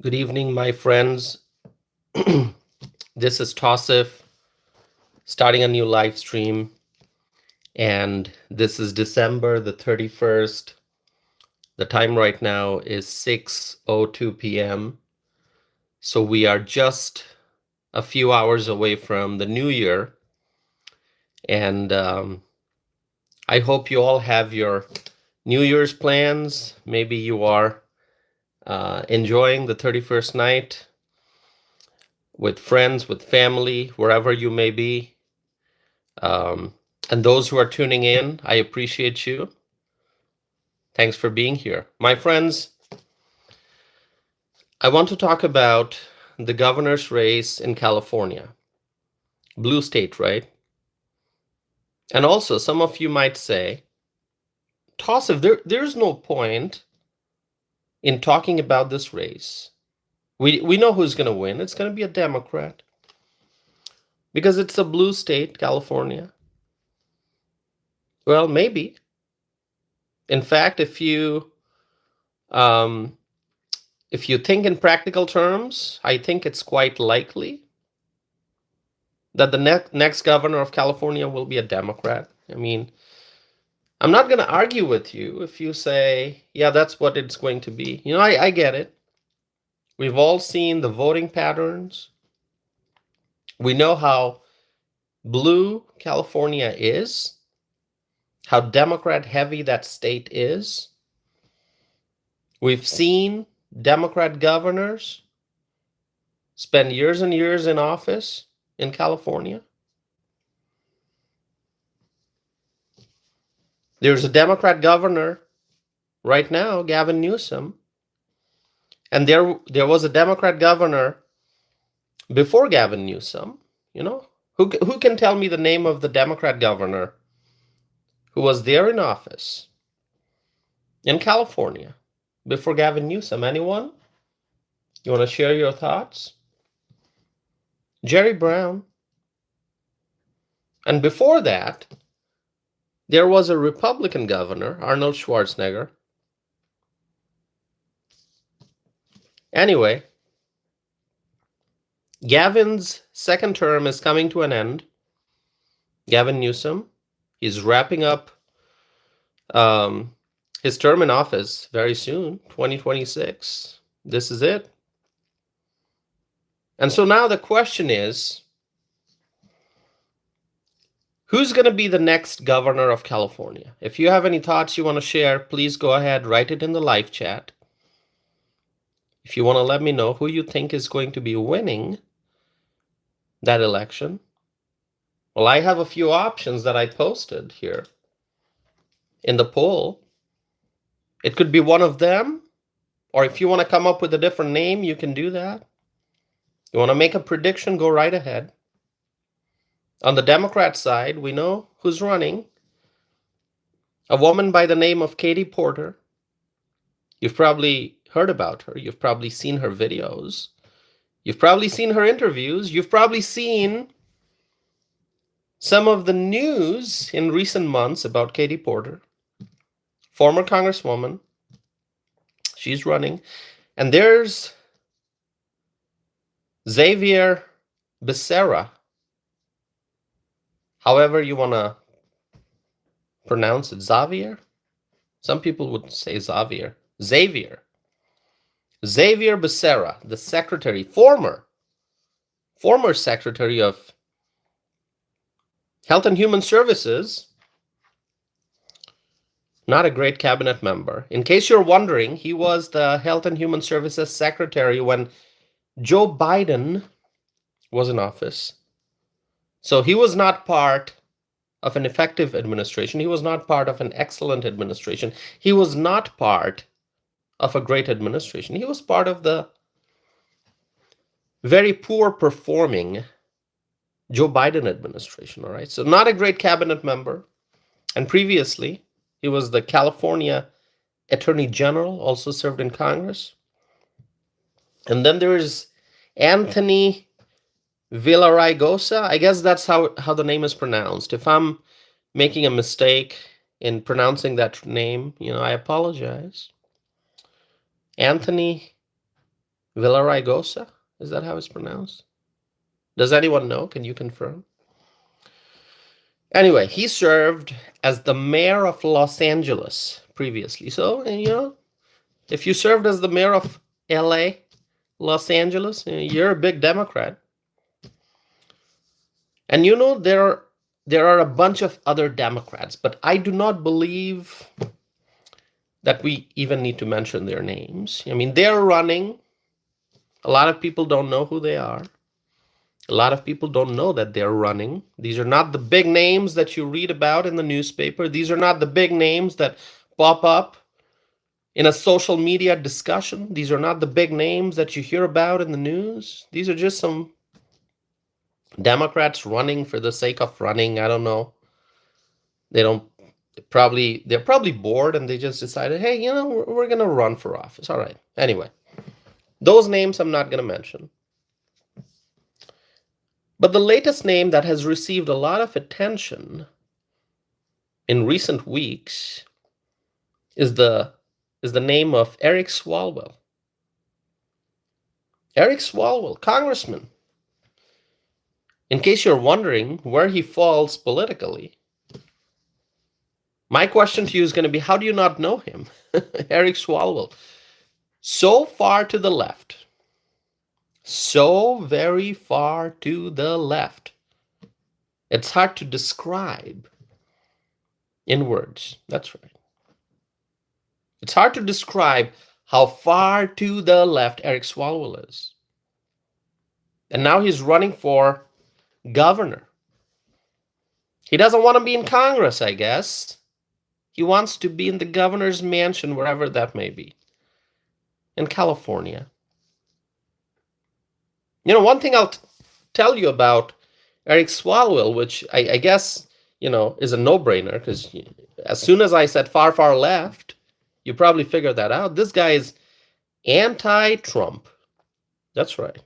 Good evening, my friends. This is Tosif starting a new live stream, and this is December the 31st. The time right now is 6:02 p.m. So we are just a few hours away from the new year, and I hope you all have your New Year's plans. Maybe you are enjoying the 31st night with friends, with family, wherever you may be. And those who are tuning in, I appreciate you. Thanks for being here. My friends, I want to talk about the governor's race in California. Blue state, right? And also, some of you might say, Tassif, there's no point in talking about this race. We know who's going to win. It's going to be a Democrat. Because it's a blue state, California. Well, maybe. In fact, if you think in practical terms, I think it's quite likely that the next governor of California will be a Democrat. I mean, I'm not going to argue with you if you say, yeah, that's what it's going to be. You know, I get it. We've all seen the voting patterns. We know how blue California is, how Democrat heavy that state is. We've seen Democrat governors spend years and years in office in California. There's a Democrat governor right now, Gavin Newsom, and there was a Democrat governor before Gavin Newsom. You know, who can tell me the name of the Democrat governor who was there in office in California before Gavin Newsom? Anyone? You want to share your thoughts? Jerry Brown. And before that, there was a Republican governor, Arnold Schwarzenegger. Anyway, Gavin's second term is coming to an end. Gavin Newsom, he's wrapping up his term in office very soon, 2026. This is it. And so now the question is, who's going to be the next governor of California? If you have any thoughts you want to share, please go ahead, write it in the live chat. If you want to let me know who you think is going to be winning that election. Well, I have a few options that I posted here in the poll. It could be one of them, or if you want to come up with a different name, you can do that. You want to make a prediction, go right ahead. On the Democrat side, we know who's running. A woman by the name of Katie Porter. You've probably heard about her. You've probably seen her videos. You've probably seen her interviews. You've probably seen some of the news in recent months about Katie Porter, former congresswoman. She's running. And there's Xavier Becerra. However you want to pronounce it, Xavier? Some people would say Xavier. Xavier Becerra, the secretary, former secretary of Health and Human Services, not a great cabinet member. In case you're wondering, he was the Health and Human Services secretary when Joe Biden was in office. So he was not part of an effective administration. He was not part of an excellent administration. He was not part of a great administration. He was part of the very poor performing Joe Biden administration, all right? So not a great cabinet member. And previously, he was the California Attorney General, also served in Congress. And then there is Anthony Villaraigosa. I guess that's how the name is pronounced. If I'm making a mistake in pronouncing that name, I apologize. Anthony Villaraigosa? Is that how it's pronounced? Does anyone know? Can you confirm? Anyway, he served as the mayor of Los Angeles previously. So, if you served as the mayor of LA, Los Angeles, you're a big Democrat. And there are a bunch of other Democrats, but I do not believe that we even need to mention their names. I mean, they're running. A lot of people don't know who they are. A lot of people don't know that they're running. These are not the big names that you read about in the newspaper. These are not the big names that pop up in a social media discussion. These are not the big names that you hear about in the news. These are just some Democrats running for the sake of running. I don't know. They're probably bored and they just decided, hey, we're going to run for office. All right. Anyway, those names I'm not going to mention. But the latest name that has received a lot of attention in recent weeks is the name of Eric Swalwell. Eric Swalwell, congressman. In case you're wondering where he falls politically, my question to you is going to be, how do you not know him? Eric Swalwell. So far to the left. So very far to the left. It's hard to describe in words. That's right. It's hard to describe how far to the left Eric Swalwell is. And now he's running for governor. He doesn't want to be in Congress, I guess. He wants to be in the governor's mansion, wherever that may be, in California. One thing I'll tell you about Eric Swalwell, which I guess, is a no-brainer, because as soon as I said far, far left, you probably figured that out. This guy is anti-Trump. That's right.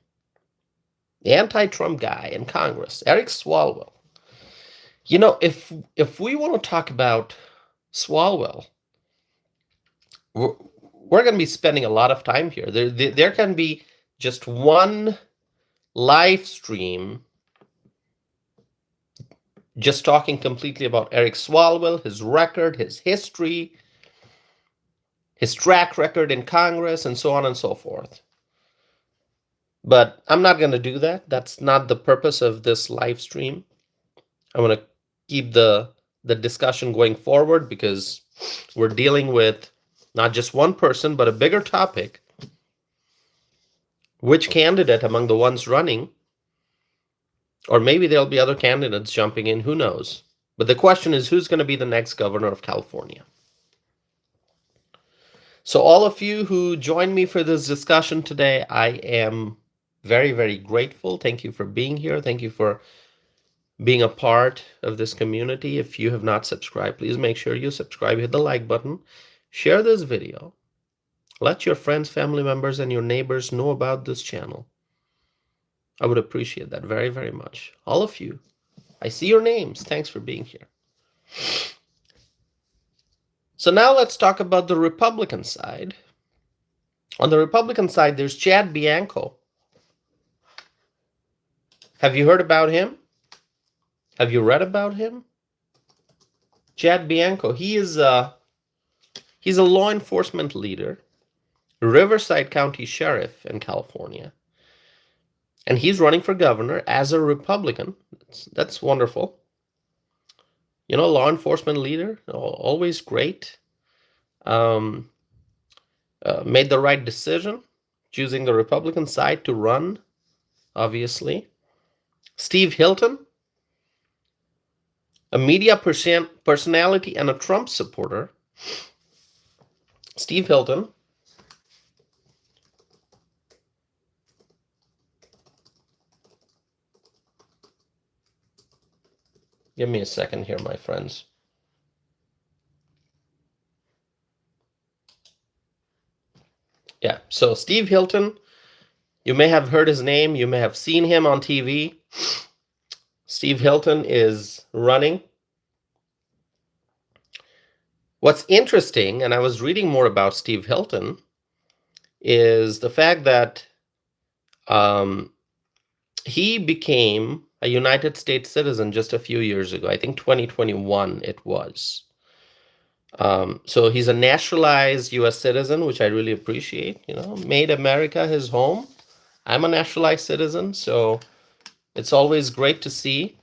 Anti-Trump guy in Congress, Eric Swalwell. If we want to talk about Swalwell, we're going to be spending a lot of time here. There can be just one live stream just talking completely about Eric Swalwell, his record, his history, his track record in Congress, and so on and so forth. But I'm not going to do that. That's not the purpose of this live stream. I want to keep the discussion going forward because we're dealing with not just one person, but a bigger topic. Which candidate among the ones running, or maybe there'll be other candidates jumping in, who knows? But the question is, who's going to be the next governor of California? So all of you who joined me for this discussion today, I am very, very grateful. Thank you for being here. Thank you for being a part of this community. If you have not subscribed, please make sure you subscribe, hit the like button, share this video. Let your friends, family members, and your neighbors know about this channel. I would appreciate that very, very much. All of you. I see your names. Thanks for being here. So now let's talk about the Republican side. On the Republican side, there's Chad Bianco. Have you heard about him? Have you read about him? Chad Bianco, he's a law enforcement leader, Riverside County Sheriff in California. And he's running for governor as a Republican. That's wonderful. Law enforcement leader, always great. Made the right decision, choosing the Republican side to run, obviously. Steve Hilton, a media personality and a Trump supporter. Steve Hilton. Give me a second here, my friends. Yeah, so Steve Hilton, you may have heard his name. You may have seen him on TV. Steve Hilton is running. What's interesting, and I was reading more about Steve Hilton, is the fact that Um, he became a United States citizen just a few years ago. I think 2021 it was. So he's a naturalized U.S. citizen, which I really appreciate. Made America his home. I'm a naturalized citizen, so it's always great to see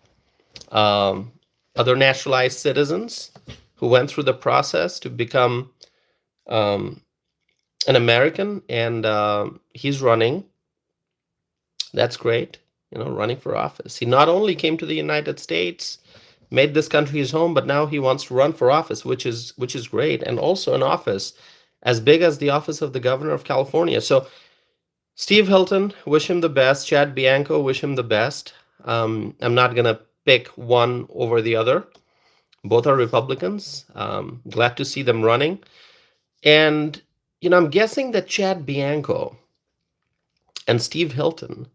um, other naturalized citizens who went through the process to become um, an American, and he's running. That's great, running for office. He not only came to the United States, made this country his home, but now he wants to run for office, which is great, and also an office as big as the office of the governor of California. So Steve Hilton, wish him the best. Chad Bianco, wish him the best. I'm not gonna pick one over the other. Both are Republicans. Glad to see them running. And, I'm guessing that Chad Bianco and Steve Hilton,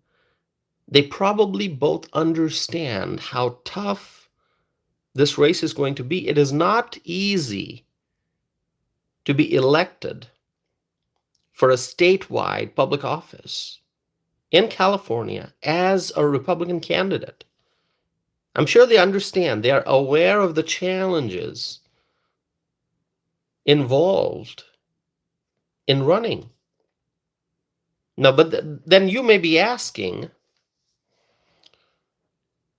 they probably both understand how tough this race is going to be. It is not easy to be elected for a statewide public office in California as a Republican candidate. I'm sure they understand. They are aware of the challenges involved in running. Now, but then you may be asking,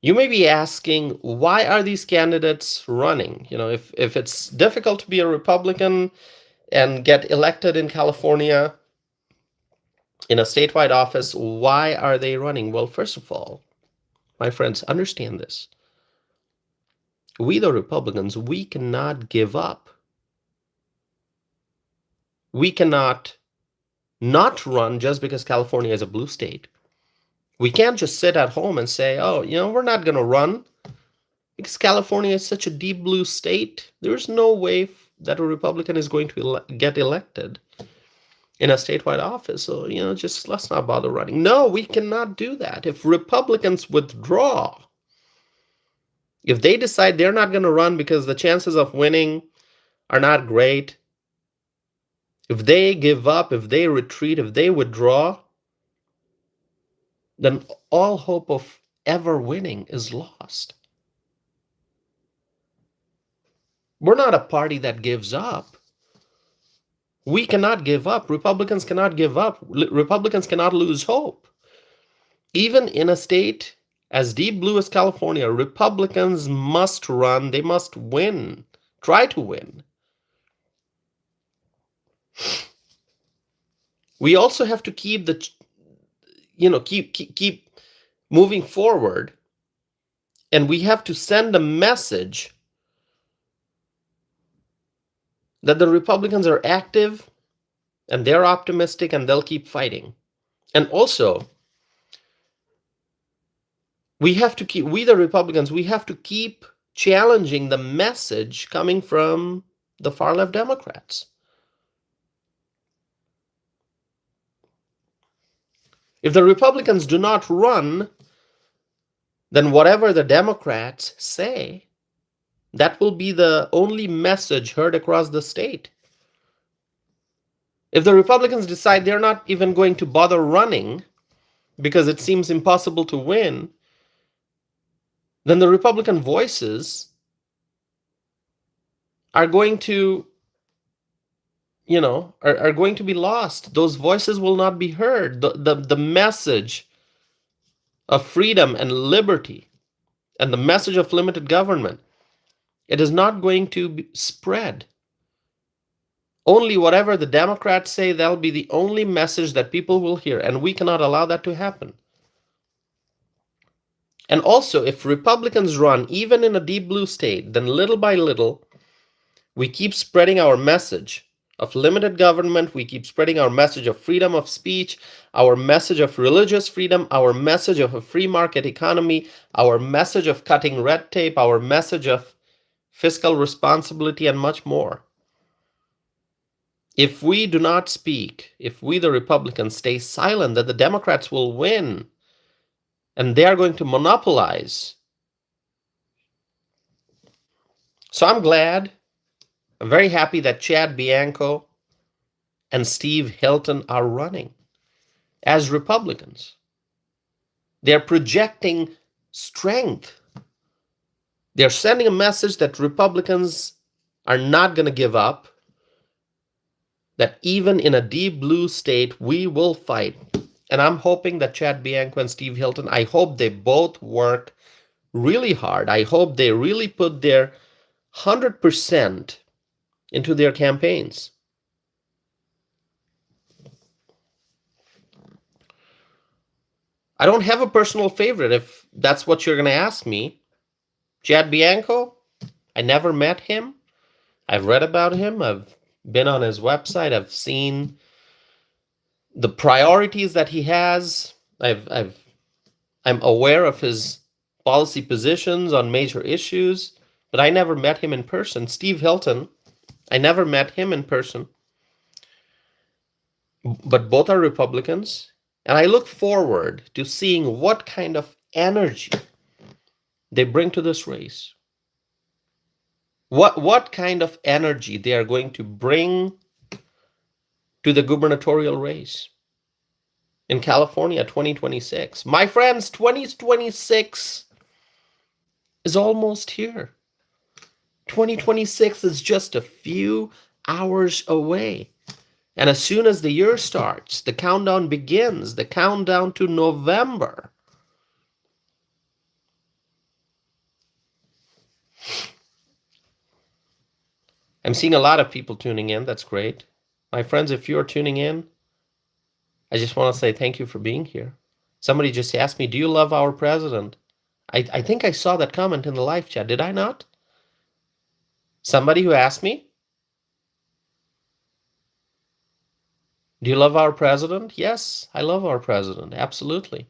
why are these candidates running? If it's difficult to be a Republican and get elected in California in a statewide office, why are they running? Well, first of all, my friends, understand this. We, the Republicans, we cannot give up. We cannot not run just because California is a blue state. We can't just sit at home and say, oh, we're not going to run because California is such a deep blue state. There's no way that a Republican is going to get elected in a statewide office. So, just let's not bother running. No, we cannot do that. If Republicans withdraw, if they decide they're not going to run because the chances of winning are not great, if they give up, if they retreat, if they withdraw, then all hope of ever winning is lost. We're not a party that gives up. We cannot give up. Republicans cannot give up. Republicans cannot lose hope. Even in a state as deep blue as California, Republicans must run. They must win. Try to win. We also have to keep keep moving forward, and we have to send a message that the Republicans are active and they're optimistic and they'll keep fighting. And also, we, the Republicans, we have to keep challenging the message coming from the far left Democrats. If the Republicans do not run, then whatever the Democrats say, that will be the only message heard across the state. If the Republicans decide they're not even going to bother running because it seems impossible to win, then the Republican voices are going to, are going to be lost. Those voices will not be heard. The message of freedom and liberty and the message of limited government, it is not going to spread. Only whatever the Democrats say, that'll be the only message that people will hear, and we cannot allow that to happen. And also, if Republicans run, even in a deep blue state, then little by little, we keep spreading our message of limited government, we keep spreading our message of freedom of speech, our message of religious freedom, our message of a free market economy, our message of cutting red tape, our message of fiscal responsibility, and much more. If we do not speak, if we, the Republicans, stay silent, that the Democrats will win and they are going to monopolize. So I'm very happy that Chad Bianco and Steve Hilton are running as Republicans. They're projecting strength. They're sending a message that Republicans are not going to give up, that even in a deep blue state, we will fight. And I'm hoping that Chad Bianco and Steve Hilton, I hope they both work really hard. I hope they really put their 100% into their campaigns. I don't have a personal favorite, if that's what you're going to ask me. Chad Bianco, I never met him. I've read about him. I've been on his website. I've seen the priorities that he has. I'm aware of his policy positions on major issues, but I never met him in person. Steve Hilton, I never met him in person, but both are Republicans, and I look forward to seeing what kind of energy they bring to this race. What kind of energy they are going to bring to the gubernatorial race in California 2026. My friends, 2026 is almost here. 2026 is just a few hours away. And as soon as the year starts, the countdown begins, the countdown to November. I'm seeing a lot of people tuning in. That's great. My friends, if you're tuning in, I just want to say thank you for being here. Somebody just asked me, do you love our president? I think I saw that comment in the live chat. Did I not? Somebody who asked me, do you love our president? Yes, I love our president. Absolutely.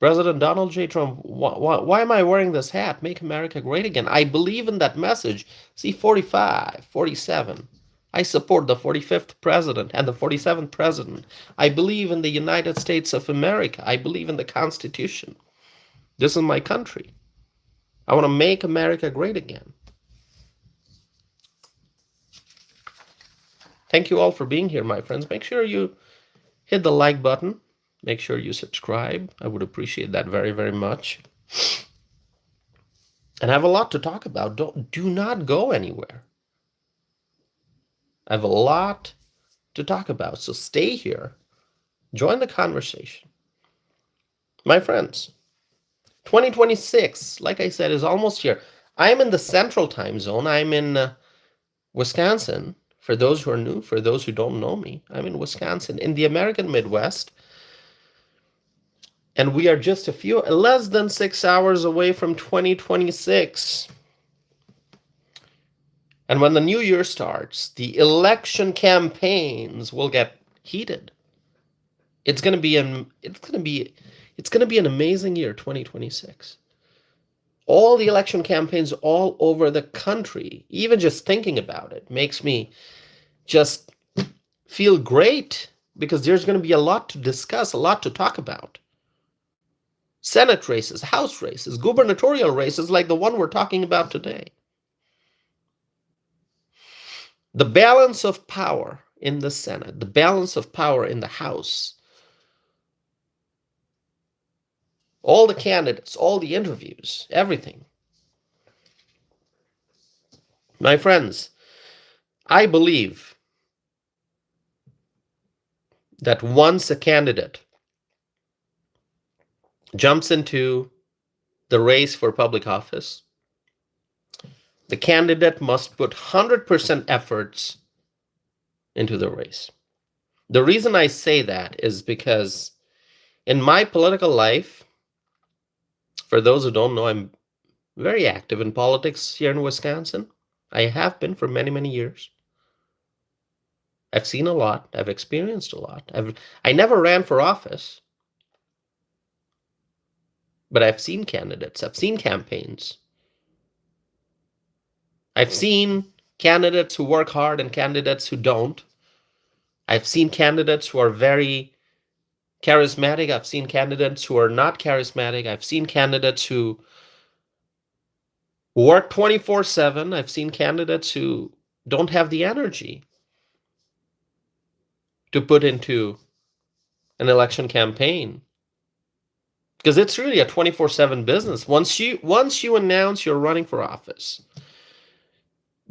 President Donald J. Trump, why am I wearing this hat? Make America great again. I believe in that message. See, 45, 47. I support the 45th president and the 47th president. I believe in the United States of America. I believe in the Constitution. This is my country. I want to make America great again. Thank you all for being here, my friends. Make sure you hit the like button. Make sure you subscribe. I would appreciate that very, very much. And I have a lot to talk about. Do not go anywhere. I have a lot to talk about, so stay here. Join the conversation. My friends, 2026, like I said, is almost here. I'm in the central time zone. I'm in Wisconsin. For those who are new, for those who don't know me, I'm in Wisconsin, in the American Midwest. And we are just less than 6 hours away from 2026. And when the new year starts, the election campaigns will get heated. It's going to be an amazing year, 2026. All the election campaigns all over the country, even just thinking about it, makes me just feel great, because there's going to be a lot to discuss, a lot to talk about. Senate races, House races, gubernatorial races like the one we're talking about today. The balance of power in the Senate, the balance of power in the House, all the candidates, all the interviews, everything. My friends, I believe that once a candidate jumps into the race for public office, the candidate must put 100% efforts into the race. The reason I say that is because in my political life, for those who don't know, I'm very active in politics here in Wisconsin. I have been for many, many years. I've seen a lot. I've experienced a lot. I never ran for office, but I've seen candidates. I've seen campaigns. I've seen candidates who work hard and candidates who don't. I've seen candidates who are very charismatic. I've seen candidates who are not charismatic. I've seen candidates who work 24/7. I've seen candidates who don't have the energy to put into an election campaign. because it's really a 24/7 business. Once you announce you're running for office,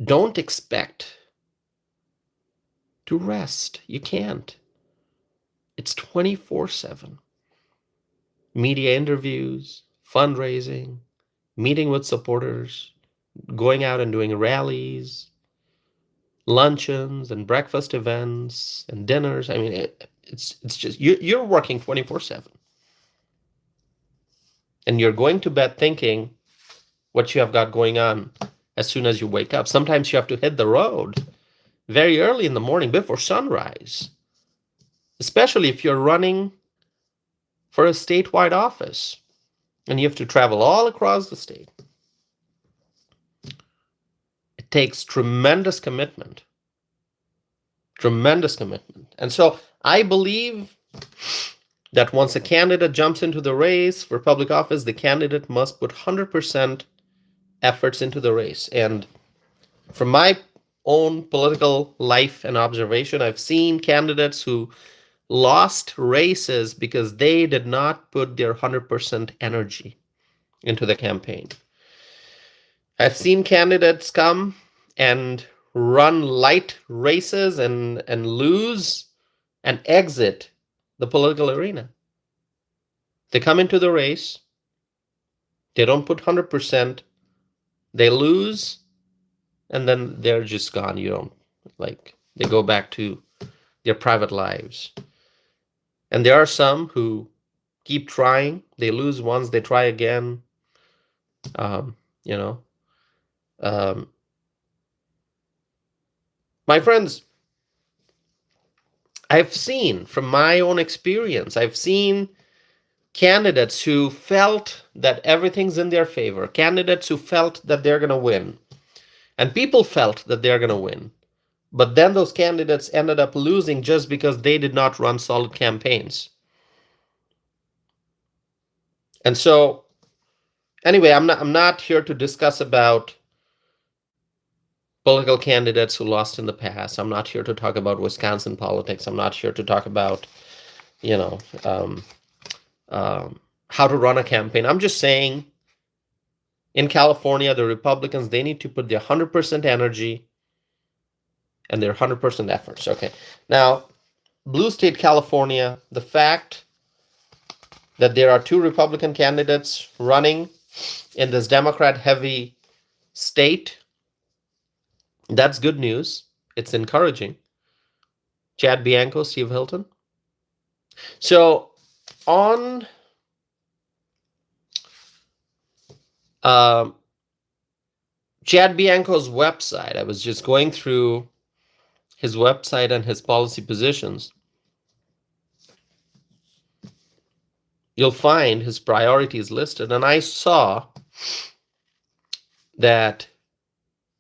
don't expect to rest. You can't. It's 24/7. Media interviews, fundraising, meeting with supporters, going out and doing rallies, luncheons and breakfast events and dinners. I mean, it's just you're working 24/7. And you're going to bed thinking what you have got going on as soon as you wake up. Sometimes you have to hit the road very early in the morning before sunrise, especially if you're running for a statewide office and you have to travel all across the state. It takes tremendous commitment. Tremendous commitment. And so I believe that once a candidate jumps into the race for public office, the candidate must put 100% efforts into the race. And from my own political life and observation, I've seen candidates who lost races because they did not put their 100% energy into the campaign. I've seen candidates come and run light races and lose and exit the political arena. They come into the race, they don't put 100%, they lose, and then they're just gone. You don't, like, they go back to their private lives. And there are some who keep trying. They lose once, they try again. My friends, I've seen from my own experience, I've seen candidates who felt that everything's in their favor, candidates who felt that they're going to win, and people felt that they're going to win. But then those candidates ended up losing just because they did not run solid campaigns. And so, anyway, I'm not here to discuss about political candidates who lost in the past. I'm not here to talk about Wisconsin politics. I'm not here to talk about, how to run a campaign. I'm just saying, in California, the Republicans, they need to put their 100% energy and their 100% efforts. Okay. Now, blue state California, the fact that there are 2 Republican candidates running in this Democrat-heavy state, that's good news. It's encouraging. Chad Bianco, Steve Hilton. So on Chad Bianco's website, I was just going through his website and his policy positions. You'll find his priorities listed, and I saw that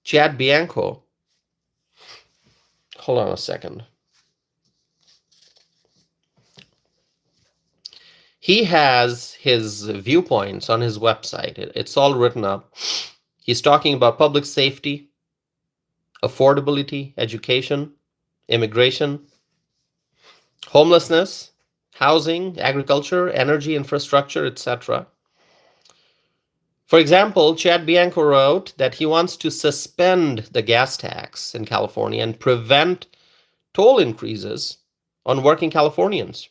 Chad Bianco, hold on a second. He has his viewpoints on his website. It's all written up. He's talking about public safety, affordability, education, immigration, homelessness, housing, agriculture, energy, infrastructure, etc. For example, Chad Bianco wrote that he wants to suspend the gas tax in California and prevent toll increases on working Californians.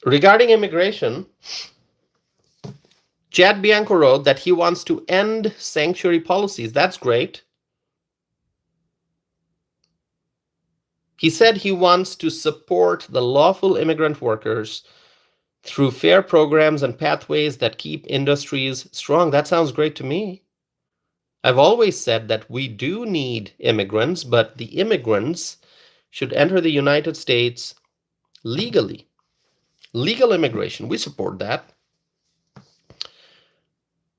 Regarding immigration, Chad Bianco wrote that he wants to end sanctuary policies. That's great. He said he wants to support the lawful immigrant workers through fair programs and pathways that keep industries strong. That sounds great to me. I've always said that we do need immigrants, but the immigrants should enter the United States legally. Legal immigration, we support that.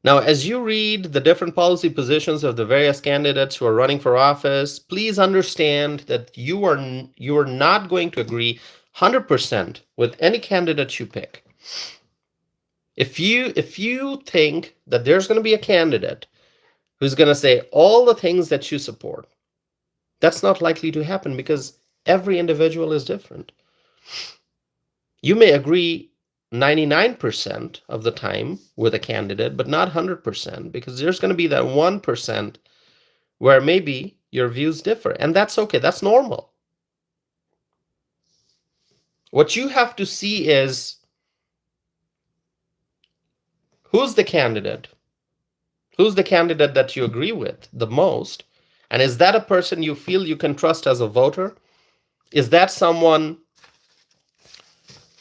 Now, as you read the different policy positions of the various candidates who are running for office, please understand that you are not going to agree 100% with any candidate you pick. If you think that there's going to be a candidate who's going to say all the things that you support, that's not likely to happen because every individual is different. You may agree 99% of the time with a candidate, but not 100%, because there's going to be that 1% where maybe your views differ. And that's okay. That's normal. What you have to see is who's the candidate? Who's the candidate that you agree with the most? And is that a person you feel you can trust as a voter? Is that someone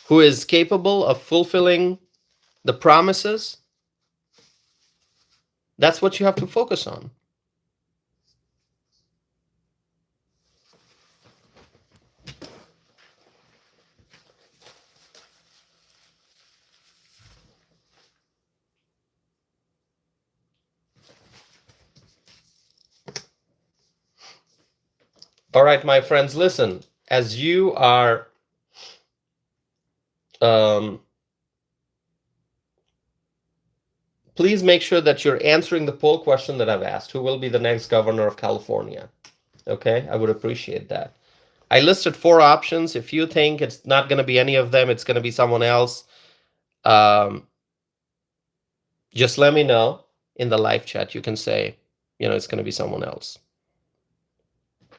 who is capable of fulfilling the promises? That's what you have to focus on. All right, my friends, listen, as you are please make sure that you're answering the poll question that I've asked. Who will be the next governor of California? Okay, I would appreciate that. I listed 4 options. If you think it's not going to be any of them, it's going to be someone else, just let me know in the live chat. You can say, it's going to be someone else.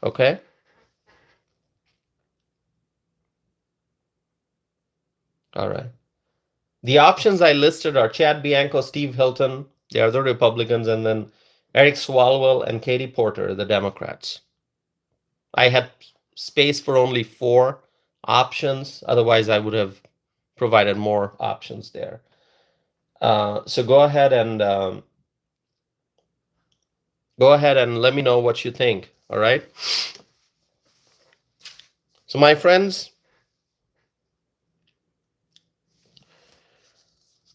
Okay? All right. The options I listed are Chad Bianco, Steve Hilton, they are the Republicans, and then Eric Swalwell and Katie Porter, the Democrats. I had space for only 4 options. Otherwise, I would have provided more options there. So go ahead and let me know what you think. All right. So my friends,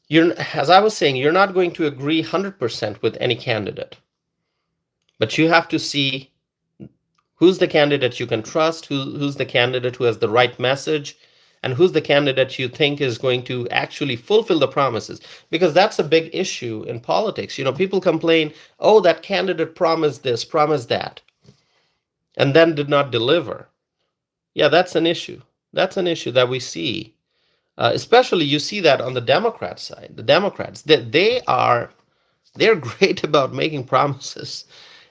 as I was saying, you're not going to agree 100% with any candidate, but you have to see who's the candidate you can trust, who's the candidate who has the right message, and who's the candidate you think is going to actually fulfill the promises. Because that's a big issue in politics. People complain, oh, that candidate promised this, promised that, and then did not deliver. Yeah, that's an issue. That's an issue that we see. Especially you see that on the Democrat side. The Democrats, they're great about making promises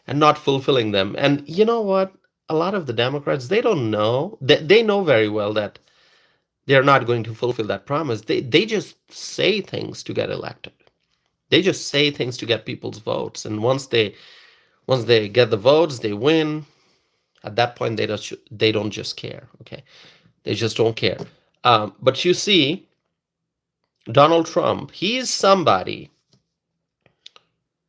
and not fulfilling them. And you know what? A lot of the Democrats, they don't know. They know very well that they're not going to fulfill that promise. They just say things to get elected. They just say things to get people's votes. And once they get the votes, they win. At that point, they don't just care. Okay, they just don't care. But you see, Donald Trump, he's somebody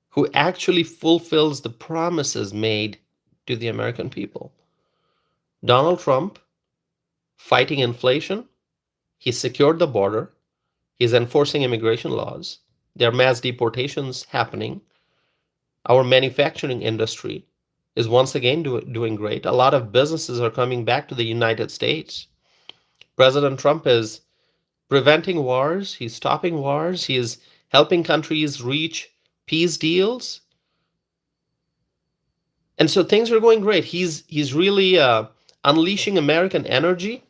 who actually fulfills the promises made to the American people. Donald Trump, fighting inflation, he secured the border, he's enforcing immigration laws, there are mass deportations happening, our manufacturing industry is once again doing great. A lot of businesses are coming back to the United States. President Trump is preventing wars, he's stopping wars, he is helping countries reach peace deals. And so things are going great. He's really unleashing American energy,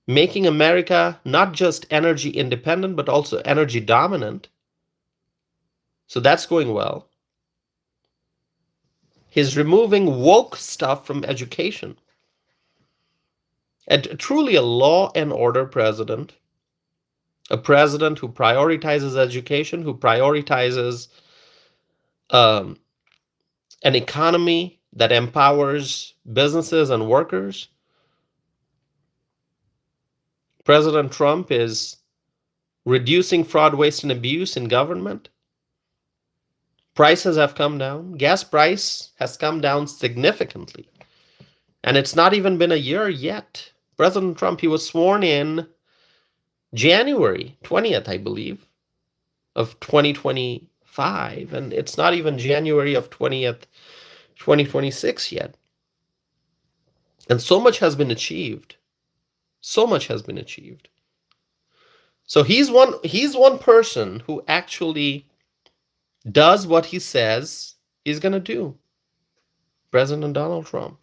making America not just energy independent, but also energy dominant. So that's going well. He's removing woke stuff from education. And truly a law and order president, a president who prioritizes education, who prioritizes an economy that empowers businesses and workers. President Trump is reducing fraud, waste, and abuse in government. Prices have come down. Gas price has come down significantly. And it's not even been a year yet. President Trump, he was sworn in January 20th, I believe, of 2025. And it's not even January of 2026 yet. And so much has been achieved. So much has been achieved. So he's one person who actually does what he says he's going to do. President Donald Trump.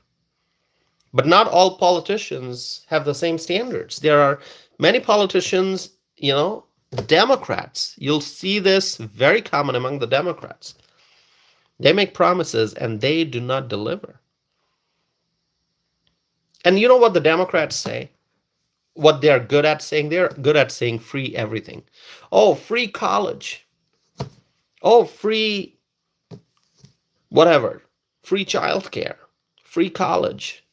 But not all politicians have the same standards. There are many politicians, Democrats. You'll see this very common among the Democrats. They make promises and they do not deliver. And you know what the Democrats say? What they're good at saying? They're good at saying free everything. Oh, free college. Oh, free whatever. Free childcare. Free college.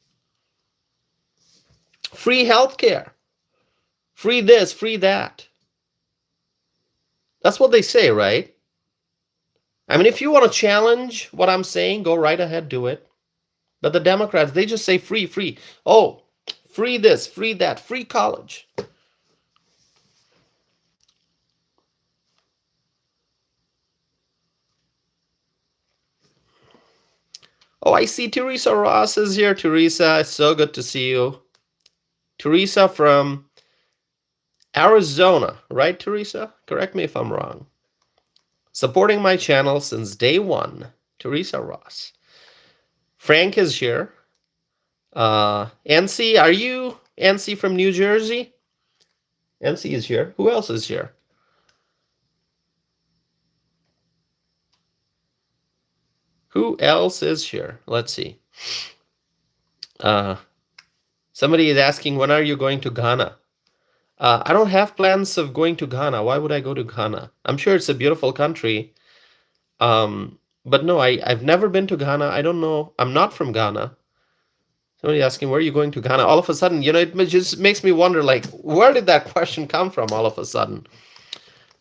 Free healthcare. Free this, free that. That's what they say, right? I mean, if you want to challenge what I'm saying, go right ahead, do it. But the Democrats, they just say free, free. Oh, free this, free that, free college. Oh, I see Teresa Ross is here. Teresa, it's so good to see you. Teresa from Arizona, right, Teresa? Correct me if I'm wrong. Supporting my channel since day one. Teresa Ross. Frank is here. NC, are you NC from New Jersey? NC is here. Who else is here? Who else is here? Let's see. Somebody is asking, when are you going to Ghana? I don't have plans of going to Ghana. Why would I go to Ghana? I'm sure it's a beautiful country. But no, I've never been to Ghana. I don't know. I'm not from Ghana. Somebody asking, where are you going to Ghana? All of a sudden, it just makes me wonder, like, where did that question come from all of a sudden?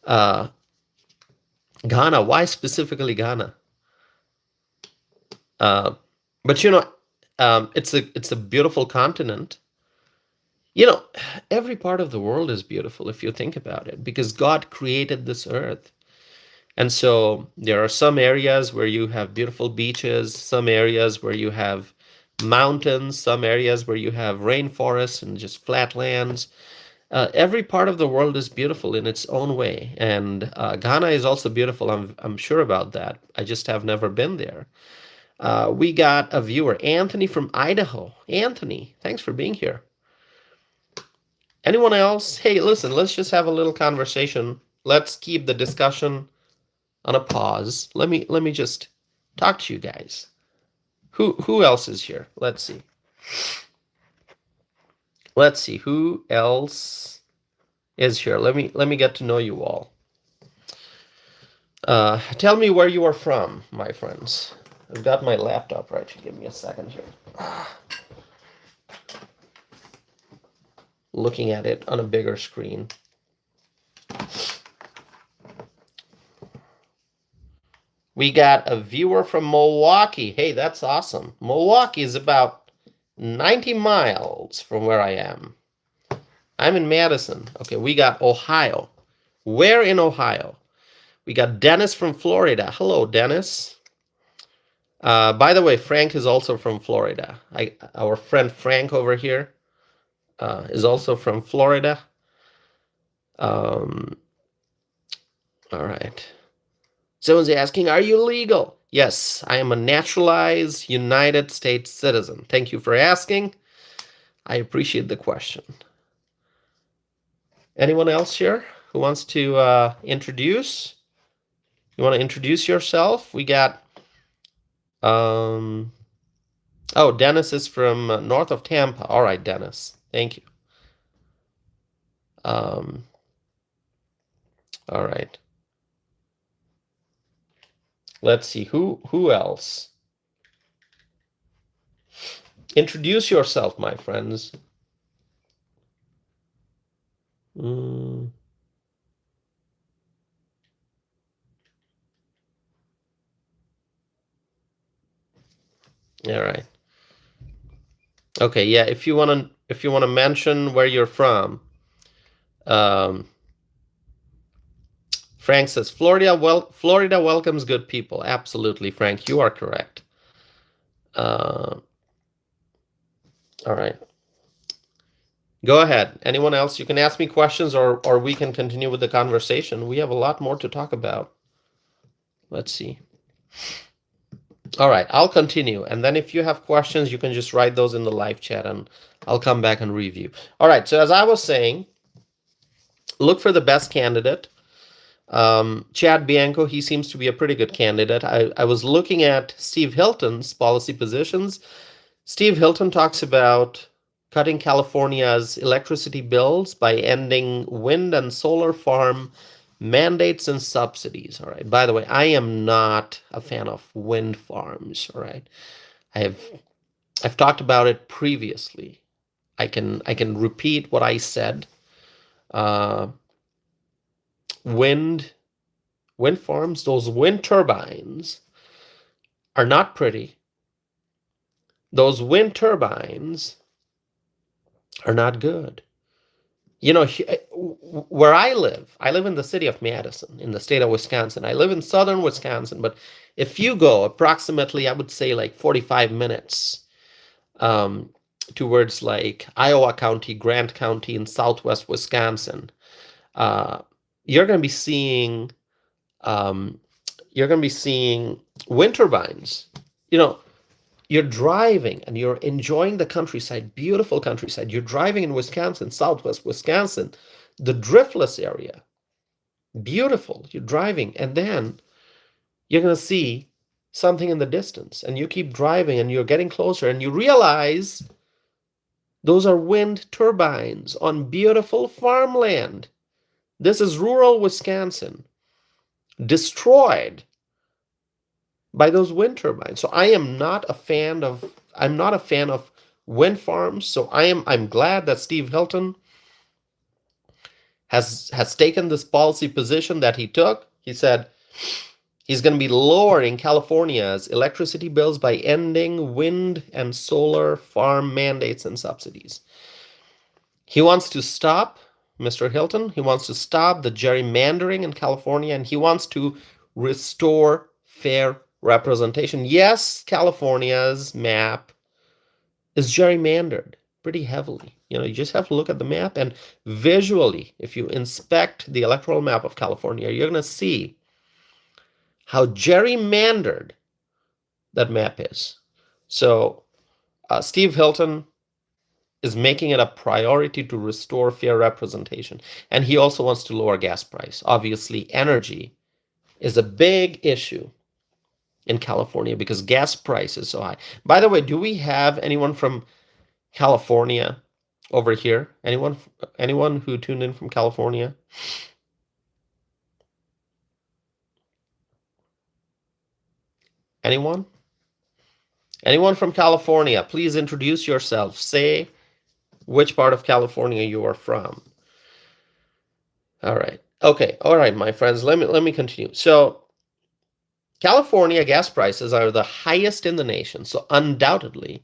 Ghana, why specifically Ghana? But it's a beautiful continent. Every part of the world is beautiful if you think about it, because God created this earth. And so there are some areas where you have beautiful beaches, some areas where you have mountains, some areas where you have rainforests and just flat lands. Every part of the world is beautiful in its own way. And Ghana is also beautiful. I'm sure about that. I just have never been there. We got a viewer, Anthony from Idaho. Anthony, thanks for being here. Anyone else? Hey, listen, let's just have a little conversation. Let's keep the discussion on a pause. Let me just talk to you guys. Who else is here? Let's see. Let's see who else is here. Let me get to know you all. Tell me where you are from, my friends. I've got my laptop right here. Give me a second here. Looking at it on a bigger screen. We got a viewer from Milwaukee. Hey, that's awesome. Milwaukee is about 90 miles from where I am. I'm in Madison. Okay, we got Ohio. Where in Ohio? We got Dennis from Florida. Hello, Dennis. By the way, Frank is also from Florida. Our friend Frank over here is also from Florida. All right. Someone's asking, are you legal? Yes, I am a naturalized United States citizen. Thank you for asking. I appreciate the question. Anyone else here who wants to introduce? You want to introduce yourself? We got, oh, Dennis is from north of Tampa. All right, Dennis. Thank you. All right. Let's see, who else? Introduce yourself, my friends. All right. Okay, yeah, if you want to mention where you're from. Frank says, Florida welcomes good people. Absolutely, Frank, you are correct. All right. Go ahead. Anyone else? You can ask me questions or we can continue with the conversation. We have a lot more to talk about. Let's see. All right, I'll continue. And then if you have questions, you can just write those in the live chat and I'll come back and review. All right, so as I was saying, look for the best candidate. Chad Bianco, he seems to be a pretty good candidate. I was looking at Steve Hilton's policy positions. Steve Hilton talks about cutting California's electricity bills by ending wind and solar farm mandates and subsidies. All right. By the way, I am not a fan of wind farms. All right. I've talked about it previously. I can repeat what I said. Wind farms, those wind turbines are not pretty. Those wind turbines are not good. You know, where I live in the city of Madison, in the state of Wisconsin. I live in southern Wisconsin, but if you go approximately, I would say like 45 minutes towards like Iowa County, Grant County in southwest Wisconsin, you're going to be seeing wind turbines. You know, you're driving and you're enjoying the countryside, beautiful countryside. You're driving in Wisconsin, southwest Wisconsin, the driftless area, beautiful. You're driving, and then you're going to see something in the distance, and you keep driving and you're getting closer, and you realize those are wind turbines on beautiful farmland. This is rural Wisconsin, destroyed by those wind turbines. So I'm not a fan of wind farms. So I'm glad that Steve Hilton has taken this policy position that he took. He said he's going to be lowering California's electricity bills by ending wind and solar farm mandates and subsidies. He wants to stop, Mr. Hilton, he wants to stop the gerrymandering in California, and he wants to restore fair representation. Yes, California's map is gerrymandered pretty heavily. You know, you just have to look at the map, and visually, if you inspect the electoral map of California, you're going to see how gerrymandered that map is. So Steve Hilton is making it a priority to restore fair representation. And he also wants to lower gas price. Obviously, energy is a big issue in California because gas price is so high. By the way, do we have anyone from California over here? Anyone who tuned in from California? Anyone? Anyone from California? Please introduce yourself. Say which part of California you are from. All right. Okay. All right, my friends. Let me continue. So California gas prices are the highest in the nation. So undoubtedly,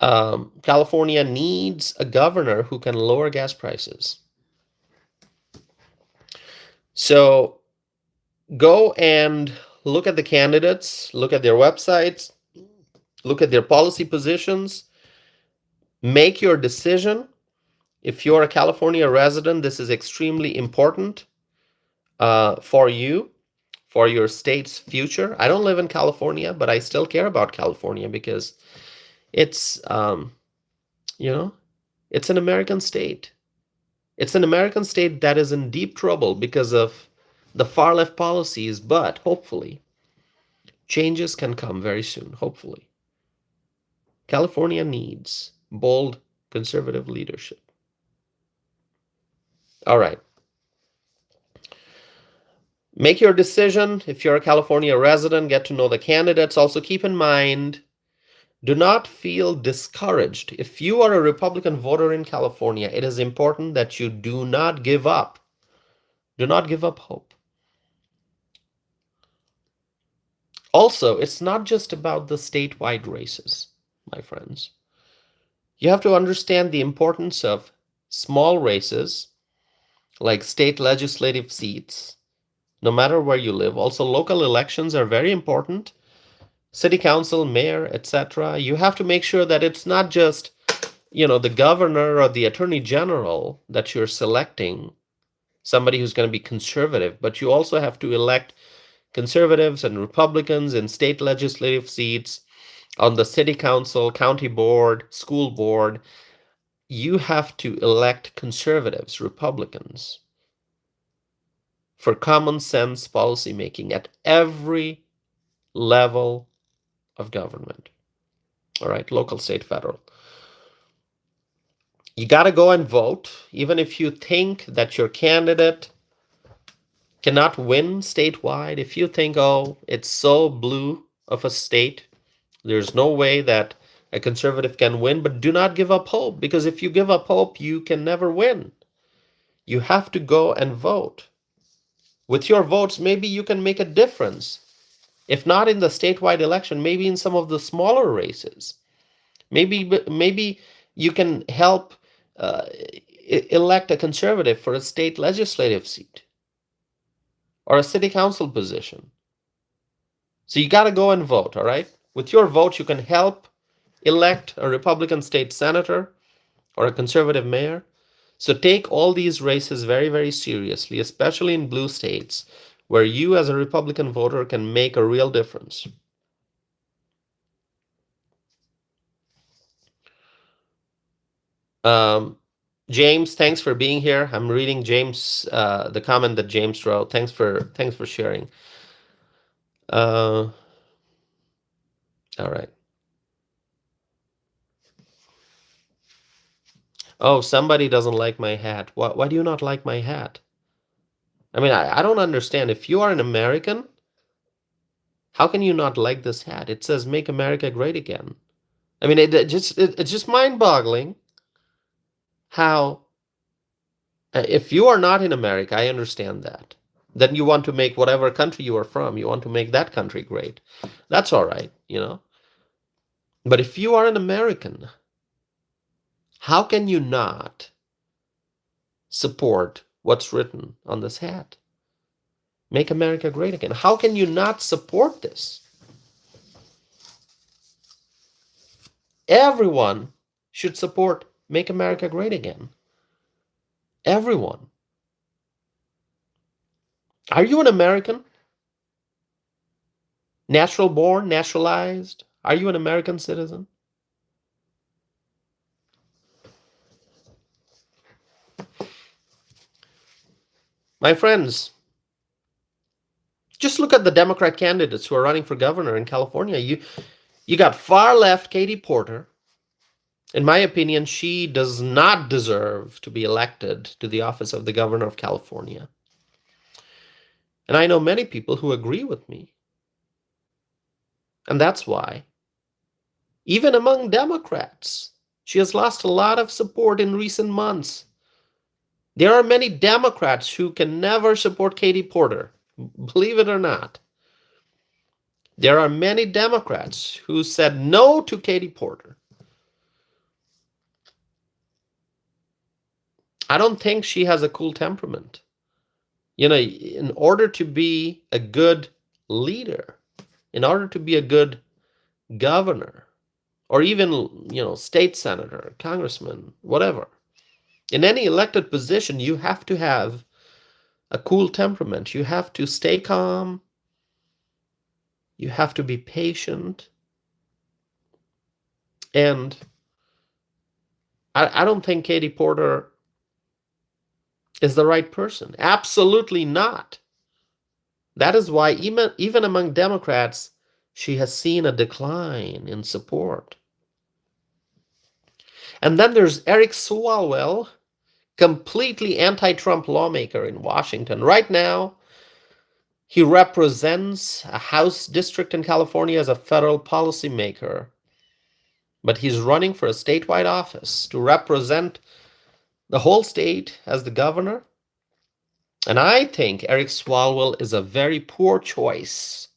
California needs a governor who can lower gas prices. So go and look at the candidates, look at their websites, look at their policy positions, make your decision. If you're a California resident, this is extremely important for you, for your state's future. I don't live in California, but I still care about California because it's, it's an American state. It's an American state that is in deep trouble because of the far left policies, but hopefully changes can come very soon, hopefully. California needs bold conservative leadership. All right. Make your decision. If you're a California resident, get to know the candidates. Also keep in mind, do not feel discouraged. If you are a Republican voter in California, it is important that you do not give up. Do not give up hope. Also, it's not just about the statewide races, my friends. You have to understand the importance of small races like state legislative seats, no matter where you live. Also, local elections are very important. City council, mayor, etc. You have to make sure that it's not just, the governor or the attorney general that you're selecting, somebody who's going to be conservative, but you also have to elect conservatives and Republicans in state legislative seats, on the city council, county board, school board, you have to elect conservatives, Republicans, for common sense policymaking at every level of government. All right, local, state, federal. You got to go and vote, even if you think that your candidate cannot win statewide. If you think, oh, it's so blue of a state, there's no way that a conservative can win, but do not give up hope, because if you give up hope, you can never win. You have to go and vote. With your votes, maybe you can make a difference. If not in the statewide election, maybe in some of the smaller races. Maybe you can help elect a conservative for a state legislative seat or a city council position. So you got to go and vote, all right? With your vote, you can help elect a Republican state senator or a conservative mayor. So take all these races very, very seriously, especially in blue states, where you as a Republican voter can make a real difference. James, thanks for being here. I'm reading James, the comment that James wrote. Thanks for sharing. All right. Oh, somebody doesn't like my hat. Why do you not like my hat? I mean, I don't understand. If you are an American, how can you not like this hat? It says "Make America Great Again." I mean, it's just mind-boggling how, if you are not in America, I understand that. Then you want to make whatever country you are from, you want to make that country great. That's all right, you know. But if you are an American, how can you not support what's written on this hat? Make America Great Again. How can you not support this? Everyone should support Make America Great Again. Everyone. Are you an American? Natural born, naturalized? Are you an American citizen? My friends, just look at the Democrat candidates who are running for governor in California. You got far left Katie Porter. In my opinion, she does not deserve to be elected to the office of the governor of California. And I know many people who agree with me. And that's why, even among Democrats, she has lost a lot of support in recent months. There are many Democrats who can never support Katie Porter, believe it or not. There are many Democrats who said no to Katie Porter. I don't think she has a cool temperament. You know, in order to be a good leader, in order to be a good governor, or even, you know, state senator, congressman, whatever, in any elected position, you have to have a cool temperament. You have to stay calm. You have to be patient. And I don't think Katie Porter is the right person. Absolutely not. That is why even among Democrats, she has seen a decline in support. And then there's Eric Swalwell, completely anti-Trump lawmaker in Washington. Right now, he represents a House district in California as a federal policymaker. But he's running for a statewide office to represent the whole state as the governor. And I think Eric Swalwell is a very poor choice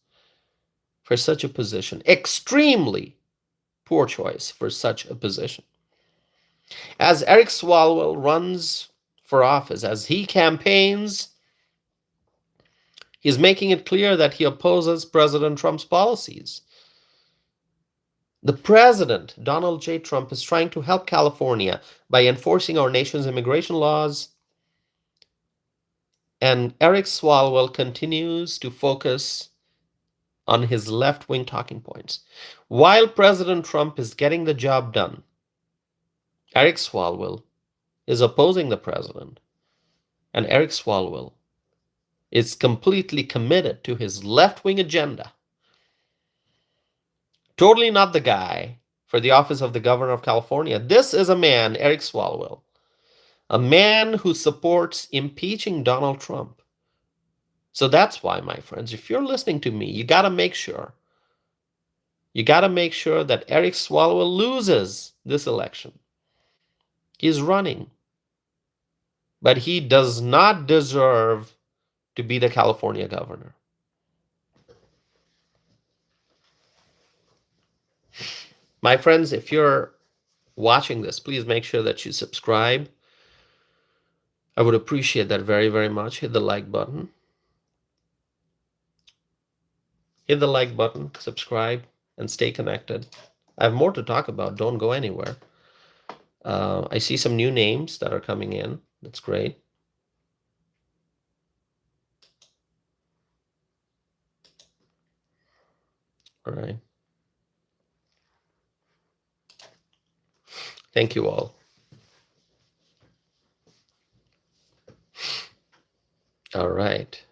for such a position. Extremely poor choice for such a position. As Eric Swalwell runs for office, as he campaigns, he's making it clear that he opposes President Trump's policies. The president, Donald J. Trump, is trying to help California by enforcing our nation's immigration laws And Eric Swalwell continues to focus on his left-wing talking points. While President Trump is getting the job done, Eric Swalwell is opposing the president. And Eric Swalwell is completely committed to his left-wing agenda. Totally not the guy for the office of the governor of California. This is a man, Eric Swalwell, a man who supports impeaching Donald Trump. So that's why, my friends, if you're listening to me, you got to make sure that Eric Swalwell loses this election. He's running, but he does not deserve to be the California governor. My friends, if you're watching this, please make sure that you subscribe. I would appreciate that very, very much. Hit the like button. Hit the like button, subscribe, and stay connected. I have more to talk about. Don't go anywhere. I see some new names that are coming in. That's great. All right. Thank you all. All right.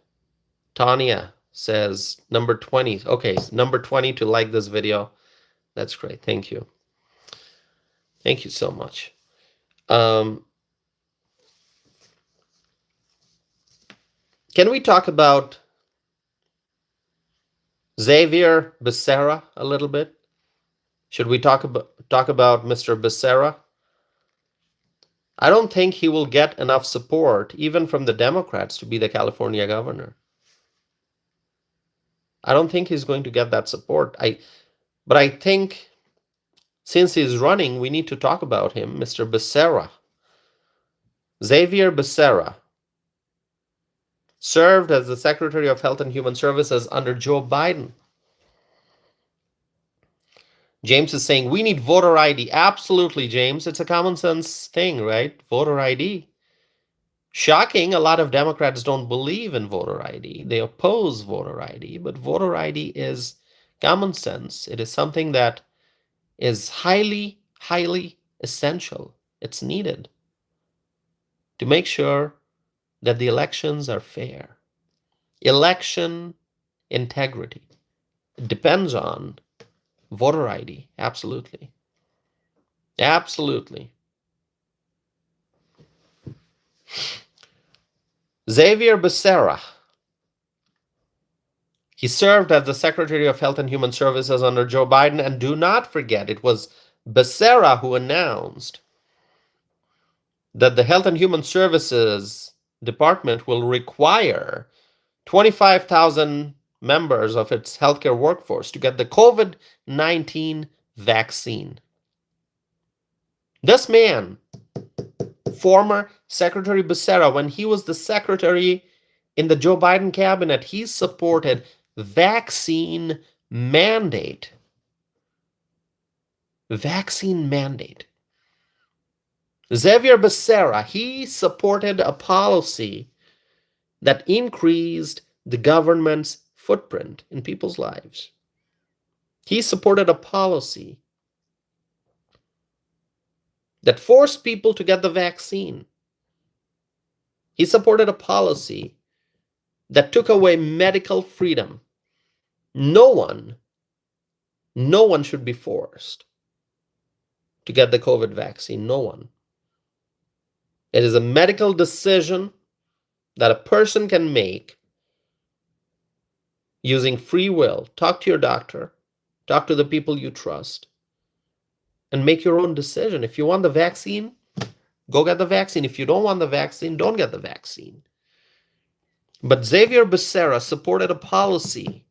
Tanya says number 20. Okay, number 20 to like this video. That's great. Thank you. Thank you so much. Can we talk about Xavier Becerra a little bit? Should we talk about Mr. Becerra? I don't think he will get enough support, even from the Democrats, to be the California governor. I don't think he's going to get that support. But I think since he's running, we need to talk about him, Mr. Becerra. Xavier Becerra served as the Secretary of Health and Human Services under Joe Biden. James is saying, we need voter ID. Absolutely, James. It's a common sense thing, right? Voter ID. Shocking, a lot of Democrats don't believe in voter ID. They oppose voter ID, but voter ID is common sense. It is something that is highly, highly essential. It's needed to make sure that the elections are fair. Election integrity. It depends on voter ID. Absolutely. Absolutely. Xavier Becerra. He served as the Secretary of Health and Human Services under Joe Biden. And do not forget, it was Becerra who announced that the Health and Human Services Department will require 25,000 members of its healthcare workforce to get the COVID-19 vaccine. This man, former Secretary Becerra, when he was the secretary in the Joe Biden cabinet, he supported vaccine mandate. Vaccine mandate. Xavier Becerra, he supported a policy that increased the government's footprint in people's lives. He supported a policy that forced people to get the vaccine. He supported a policy that took away medical freedom. No one should be forced to get the COVID vaccine. No one. It is a medical decision that a person can make using free will. Talk to your doctor. Talk to the people you trust. And make your own decision. If you want the vaccine, go get the vaccine. If you don't want the vaccine, don't get the vaccine. But Xavier Becerra supported a policy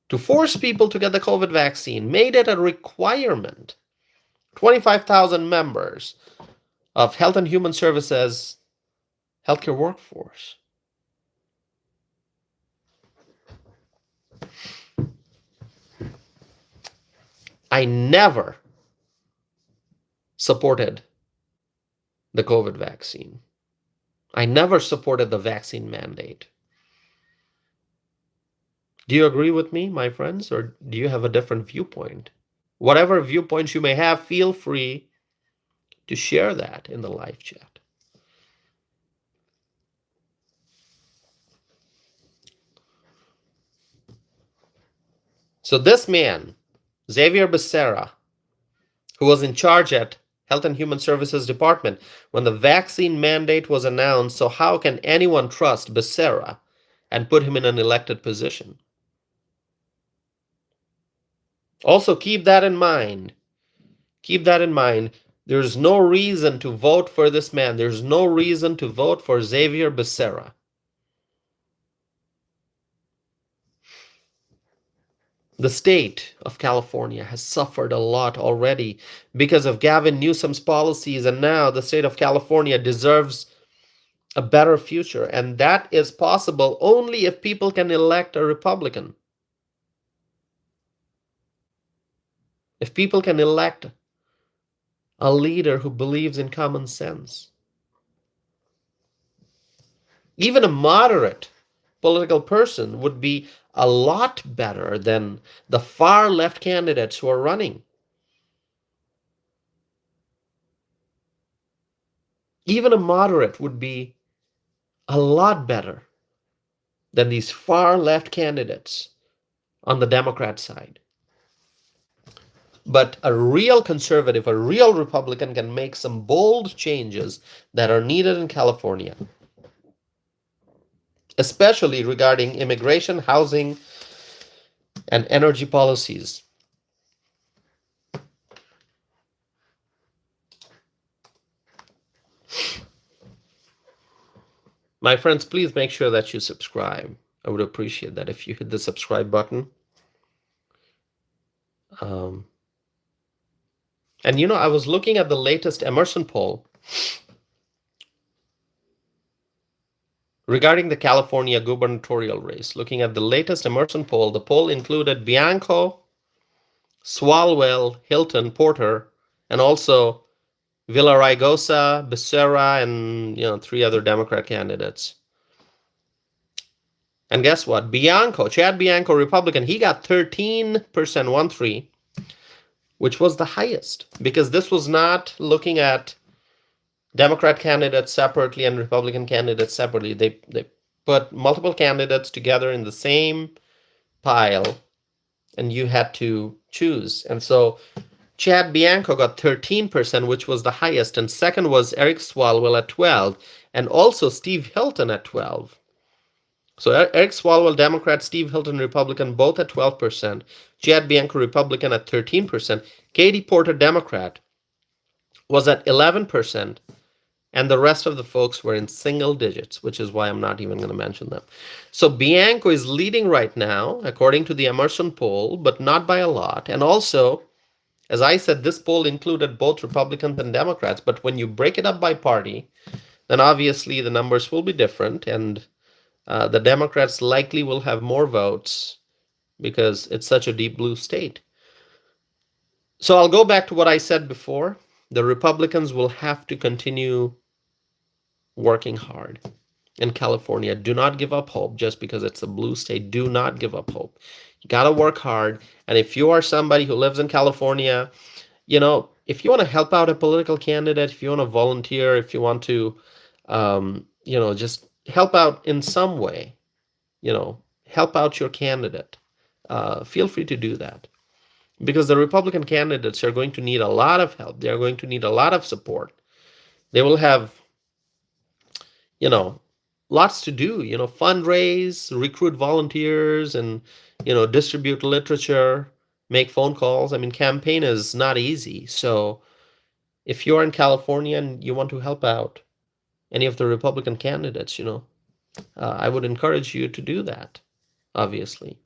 to force people to get the COVID vaccine, made it a requirement. 25,000 members of Health and Human Services healthcare workforce. I never supported the COVID vaccine. I never supported the vaccine mandate. Do you agree with me, my friends, or do you have a different viewpoint? Whatever viewpoints you may have, feel free to share that in the live chat. So this man, Xavier Becerra, who was in charge at Health and Human Services Department when the vaccine mandate was announced, so how can anyone trust Becerra and put him in an elected position? Also, keep that in mind. Keep that in mind. There's no reason to vote for this man. There's no reason to vote for Xavier Becerra. The state of California has suffered a lot already because of Gavin Newsom's policies, and now the state of California deserves a better future, and that is possible only if people can elect a Republican. If people can elect a leader who believes in common sense. Even a moderate political person would be a lot better than the far left candidates who are running. Even a moderate would be a lot better than these far left candidates on the Democrat side. But a real conservative, a real Republican can make some bold changes that are needed in California, especially regarding immigration, housing, and energy policies. My friends, please make sure that you subscribe. I would appreciate that if you hit the subscribe button. And you know, I was looking at the latest Emerson poll regarding the California gubernatorial race. Looking at the latest Emerson poll, the poll included Bianco, Swalwell, Hilton, Porter, and also Villaraigosa, Becerra, and 3 other Democrat candidates. And guess what? Bianco, Chad Bianco, Republican, he got 13%, 1-3, which was the highest, because this was not looking at Democrat candidates separately and Republican candidates separately. They put multiple candidates together in the same pile, and you had to choose. And so Chad Bianco got 13%, which was the highest, and second was Eric Swalwell at 12%, and also Steve Hilton at 12%. So Eric Swalwell, Democrat, Steve Hilton, Republican, both at 12%. Chad Bianco, Republican, at 13%. Katie Porter, Democrat, was at 11%. And the rest of the folks were in single digits, which is why I'm not even going to mention them. So Bianco is leading right now, according to the Emerson poll, but not by a lot. And also, as I said, this poll included both Republicans and Democrats. But when you break it up by party, then obviously the numbers will be different. And the Democrats likely will have more votes because it's such a deep blue state. So I'll go back to what I said before. The Republicans will have to continue working hard in California. Do not give up hope just because it's a blue state. Do not give up hope. You got to work hard. And if you are somebody who lives in California, if you want to help out a political candidate, if you want to volunteer, if you want to, just help out in some way, help out your candidate, feel free to do that. Because the Republican candidates are going to need a lot of help. They're going to need a lot of support. They will have, lots to do, fundraise, recruit volunteers, and, distribute literature, make phone calls. I mean, campaign is not easy. So if you're in California and you want to help out any of the Republican candidates, I would encourage you to do that, obviously.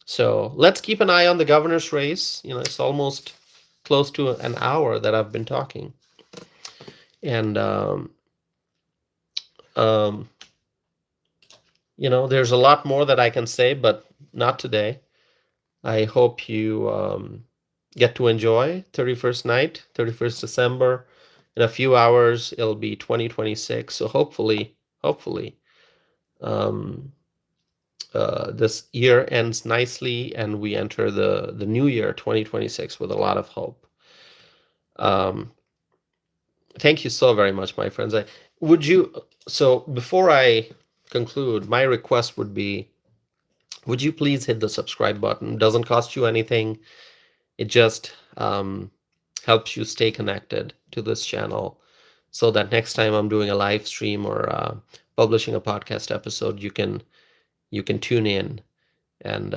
So let's keep an eye on the governor's race. It's almost close to an hour that I've been talking. And, there's a lot more that I can say, but not today. I hope you get to enjoy 31st night, 31st December, in a few hours, it'll be 2026. So hopefully, um, this year ends nicely and we enter the new year 2026 with a lot of hope. Thank you so very much, my friends. So before I conclude, my request would be, would you please hit the subscribe button? It doesn't cost you anything. It just helps you stay connected to this channel so that next time I'm doing a live stream or publishing a podcast episode, you can tune in and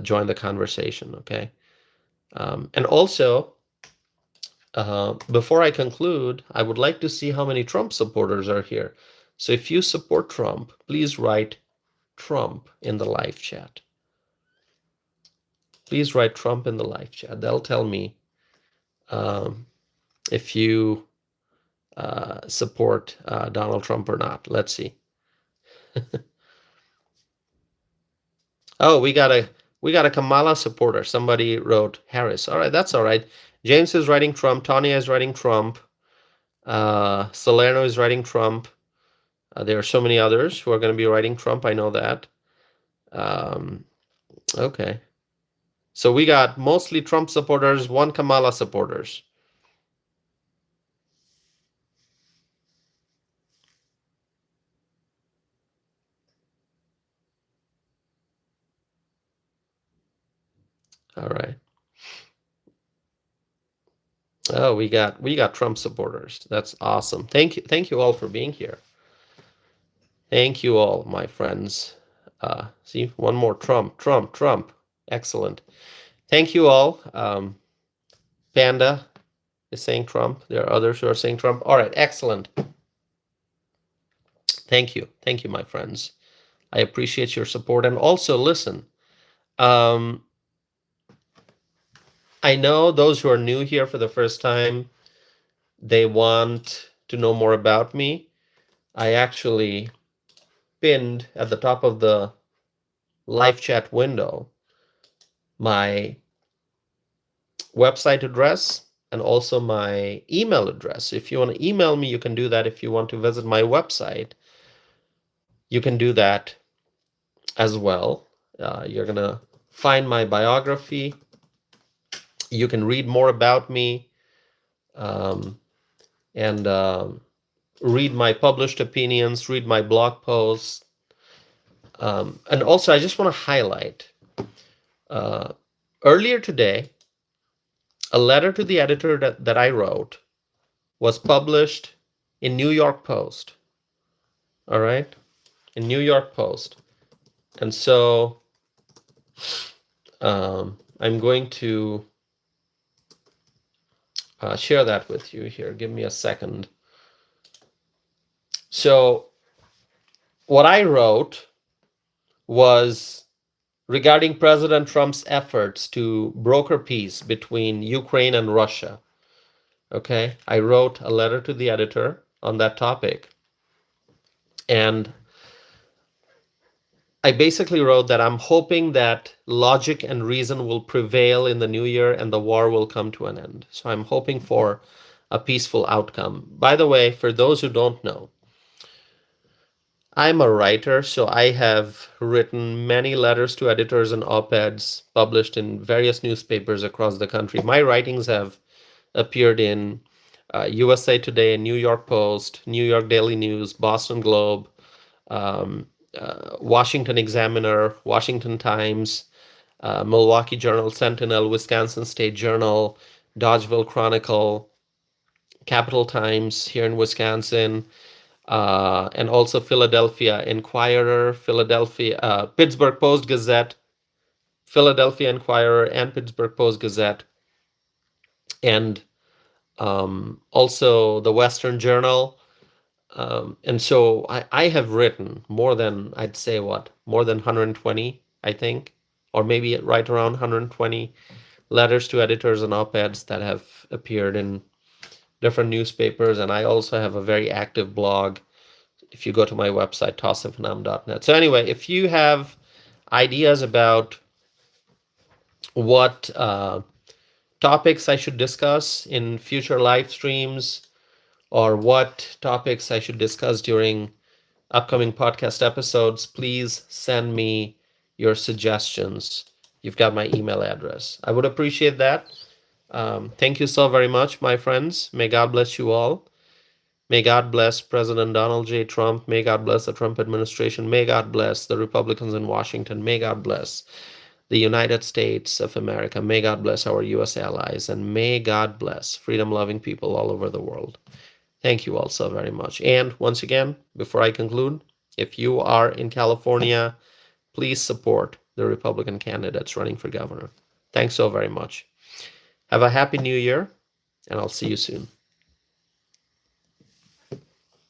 join the conversation, okay? And also, before I conclude, I would like to see how many Trump supporters are here. So if you support Trump, please write Trump in the live chat. Please write Trump in the live chat. That'll tell me if you support Donald Trump or not. Let's see. Oh, we got a Kamala supporter. Somebody wrote Harris. All right, that's all right. James is writing Trump. Tanya is writing Trump. Salerno is writing Trump. There are so many others who are going to be writing Trump. I know that. Okay. So we got mostly Trump supporters, one Kamala supporters. All right. Oh, we got Trump supporters. That's awesome. Thank you all for being here. Thank you all, my friends. See, one more Trump. Excellent. Thank you all. Panda is saying Trump. There are others who are saying Trump. All right, excellent. Thank you, my friends. I appreciate your support. And also, listen, I know those who are new here for the first time, they want to know more about me. I actually pinned at the top of the live chat window my website address and also my email address. If you want to email me, you can do that. If you want to visit my website, you can do that as well. You're going to find my biography. You can read more about me and read my published opinions, read my blog posts. And also, I just want to highlight, earlier today, a letter to the editor that I wrote was published in New York Post. All right? In New York Post. And so I'm going to share that with you here. Give me a second. So what I wrote was regarding President Trump's efforts to broker peace between Ukraine and Russia. Okay, I wrote a letter to the editor on that topic. And I basically wrote that I'm hoping that logic and reason will prevail in the new year and the war will come to an end. So I'm hoping for a peaceful outcome. By the way, for those who don't know, I'm a writer, so I have written many letters to editors and op-eds published in various newspapers across the country. My writings have appeared in USA Today, New York Post, New York Daily News, Boston Globe, Washington Examiner, Washington Times, Milwaukee Journal Sentinel, Wisconsin State Journal, Dodgeville Chronicle, Capital Times here in Wisconsin, and also Philadelphia Inquirer, Pittsburgh Post Gazette, Philadelphia Inquirer, and Pittsburgh Post Gazette, and also the Western Journal. And so I have written more than, I'd say, more than 120, I think, or maybe right around 120 letters to editors and op-eds that have appeared in different newspapers. And I also have a very active blog if you go to my website, tassifnam.net. So anyway, if you have ideas about what topics I should discuss in future live streams, or what topics I should discuss during upcoming podcast episodes, please send me your suggestions. You've got my email address. I would appreciate that. Thank you so very much, my friends. May God bless you all. May God bless President Donald J. Trump. May God bless the Trump administration. May God bless the Republicans in Washington. May God bless the United States of America. May God bless our U.S. allies. And may God bless freedom-loving people all over the world. Thank you all so very much. And once again, before I conclude, if you are in California, please support the Republican candidates running for governor. Thanks so very much. Have a happy new year, and I'll see you soon.